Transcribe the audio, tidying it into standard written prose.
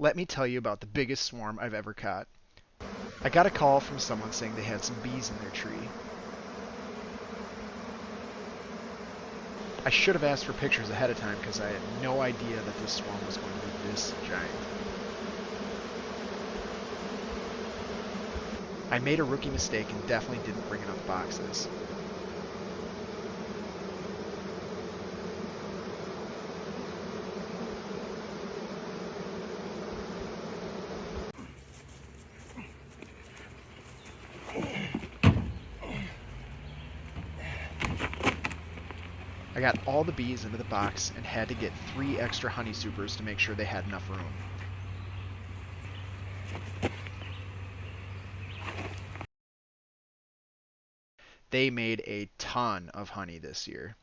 Let me tell you about the biggest swarm I've ever caught. I got a call from someone saying they had some bees in their tree. I should have asked for pictures ahead of time because I had no idea that this swarm was going to be this giant. I made a rookie mistake and definitely didn't bring enough boxes. I got all the bees into the box and had to get 3 extra honey supers to make sure they had enough room. They made a ton of honey this year.